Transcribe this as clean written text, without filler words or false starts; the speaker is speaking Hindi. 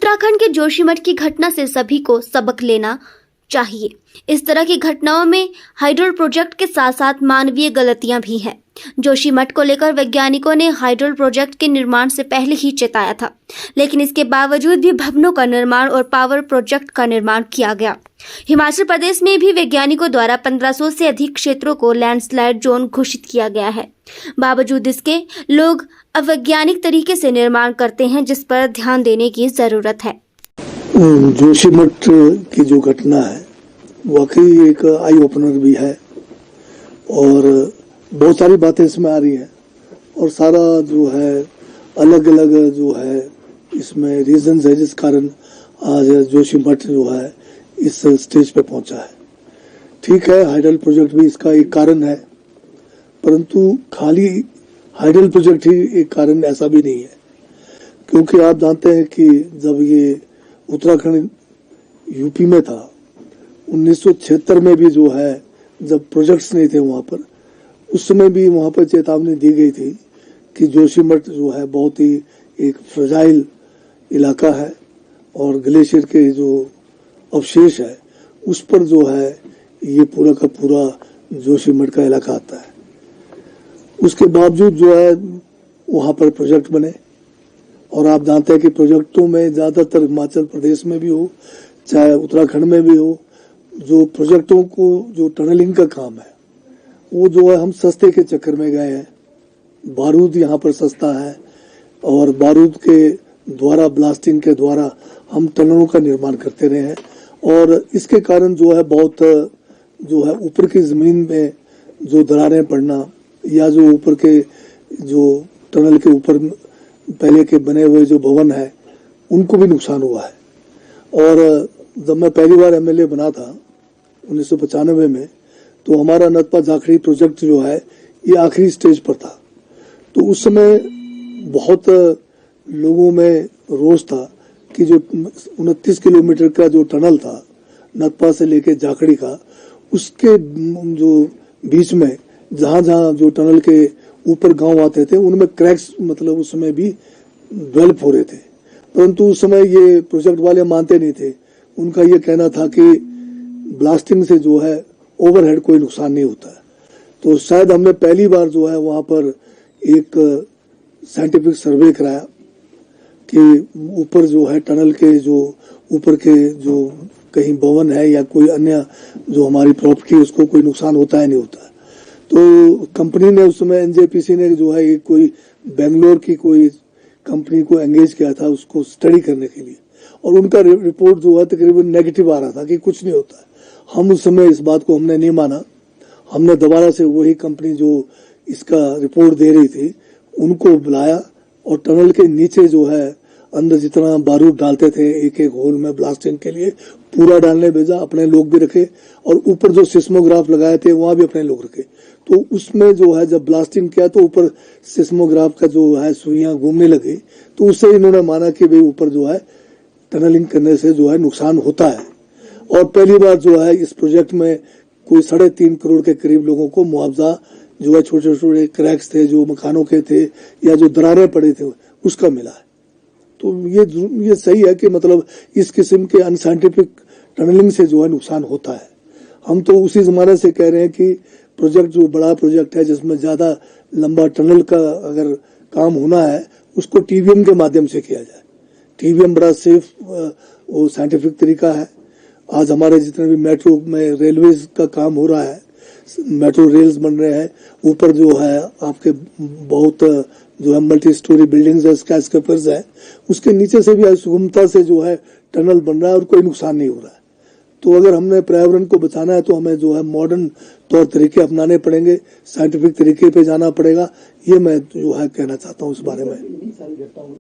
उत्तराखंड के जोशीमठ की घटना से सभी को सबक लेना चाहिए। इस तरह की घटनाओं में हाइड्रोल प्रोजेक्ट के साथ साथ मानवीय गलतियां भी हैं। जोशीमठ को लेकर वैज्ञानिकों ने हाइड्रोल प्रोजेक्ट के निर्माण से पहले ही चेताया था, लेकिन इसके बावजूद भी भवनों का निर्माण और पावर प्रोजेक्ट का निर्माण किया गया। हिमाचल प्रदेश में भी वैज्ञानिकों द्वारा 1500 से अधिक क्षेत्रों को लैंडस्लाइड जोन घोषित किया गया है। बावजूद इसके लोग अवैज्ञानिक तरीके से निर्माण करते हैं, जिस पर ध्यान देने की जरूरत है। जोशीमठ की जो घटना है वाकई एक आई ओपनर भी है और बहुत सारी बातें इसमें आ रही हैं और सारा जो है अलग अलग जो है इसमें रीजंस है जिस कारण आज जोशीमठ जो है इस स्टेज पे पहुंचा है। ठीक है, हाइडल प्रोजेक्ट भी इसका एक कारण है, परंतु खाली हाइडल प्रोजेक्ट ही एक कारण ऐसा भी नहीं है, क्योंकि आप जानते हैं कि जब ये उत्तराखंड यूपी में था 1976 में भी जो है जब प्रोजेक्ट्स नहीं थे वहां पर, उस समय भी वहां पर चेतावनी दी गई थी कि जोशीमठ जो है बहुत ही एक फ्रजाइल इलाका है और ग्लेशियर के जो अवशेष है उस पर जो है ये पूरा का पूरा जोशीमठ का इलाका आता है। उसके बावजूद जो है वहां पर प्रोजेक्ट बने और आप जानते हैं कि प्रोजेक्टों में ज्यादातर हिमाचल प्रदेश में भी हो चाहे उत्तराखंड में भी हो, जो प्रोजेक्टों को जो टनलिंग का काम है वो जो है हम सस्ते के चक्कर में गए हैं। बारूद यहाँ पर सस्ता है और बारूद के द्वारा ब्लास्टिंग के द्वारा हम टनलों का निर्माण करते रहे हैं और इसके कारण जो है बहुत जो है ऊपर की जमीन में जो दरारें पड़ना या जो ऊपर के जो टनल के ऊपर पहले के बने हुए जो भवन है उनको भी नुकसान हुआ है। और जब मैं पहली बार एमएलए बना था 1995 में, तो हमारा नतपा जाखड़ी प्रोजेक्ट जो है ये आखिरी स्टेज पर था। तो उस समय बहुत लोगों में रोष था कि जो 29 किलोमीटर का जो टनल था नतपा से लेके जाखड़ी का, उसके जो बीच में जहां जहां जो टनल के ऊपर गांव आते थे उनमें क्रैक्स मतलब उस समय भी डेवलप हो रहे थे, परंतु उस समय ये प्रोजेक्ट वाले मानते नहीं थे। उनका ये कहना था कि ब्लास्टिंग से जो है ओवरहेड कोई नुकसान नहीं होता है। तो शायद हमने पहली बार जो है वहां पर एक साइंटिफिक सर्वे कराया कि ऊपर जो है टनल के जो ऊपर के जो कहीं भवन है या कोई अन्य जो हमारी प्रॉपर्टी उसको कोई नुकसान होता है नहीं होता है। तो कंपनी ने उस समय एनजेपीसी ने जो है एक कोई बेंगलोर की कोई कंपनी को एंगेज किया था उसको स्टडी करने के लिए, और उनका रिपोर्ट जो है तकरीबन नेगेटिव आ रहा था कि कुछ नहीं होता है। हम उस समय इस बात को हमने नहीं माना, हमने दोबारा से वही कंपनी जो इसका रिपोर्ट दे रही थी उनको बुलाया और टनल के नीचे जो है अंदर जितना बारूद डालते थे एक एक होल में ब्लास्टिंग के लिए पूरा डालने भेजा, अपने लोग भी रखे और ऊपर जो सिस्मोग्राफ लगाए थे वहां भी अपने लोग रखे। तो उसमें जो है जब ब्लास्टिंग किया तो ऊपर सिस्मोग्राफ का जो है सुइयां घूमने लगी, तो उससे इन्होंने माना कि भाई ऊपर जो है टनलिंग करने से जो है नुकसान होता है। और पहली बार जो है इस प्रोजेक्ट में कोई 3.5 करोड़ के करीब लोगों को मुआवजा जो है छोटे छोटे क्रैक्स थे जो मकानों के थे या जो दरारें पड़े थे उसका मिला है। तो ये सही है कि मतलब इस किस्म के अनसाइंटिफिक टनलिंग से जो है नुकसान होता है। हम तो उसी जमाने से कह रहे हैं कि प्रोजेक्ट जो बड़ा प्रोजेक्ट है जिसमें ज्यादा लंबा टनल का अगर काम होना है उसको टीवीएम के माध्यम से किया जाए। टीवीएम बड़ा सेफ वो साइंटिफिक तरीका है। आज हमारे जितने भी मेट्रो में रेलवेज का काम हो रहा है, मेट्रो रेल्स बन रहे हैं, ऊपर जो है आपके बहुत जो है मल्टी स्टोरी बिल्डिंग्स है, स्काईस्क्रेपर्स है, उसके नीचे से भी सुगमता से जो है टनल बन रहा है और कोई नुकसान नहीं हो रहा है। तो अगर हमने पर्यावरण को बचाना है तो हमें जो है मॉडर्न तौर तरीके अपनाने पड़ेंगे, साइंटिफिक तरीके पे जाना पड़ेगा। ये मैं जो है कहना चाहता हूँ इस बारे में।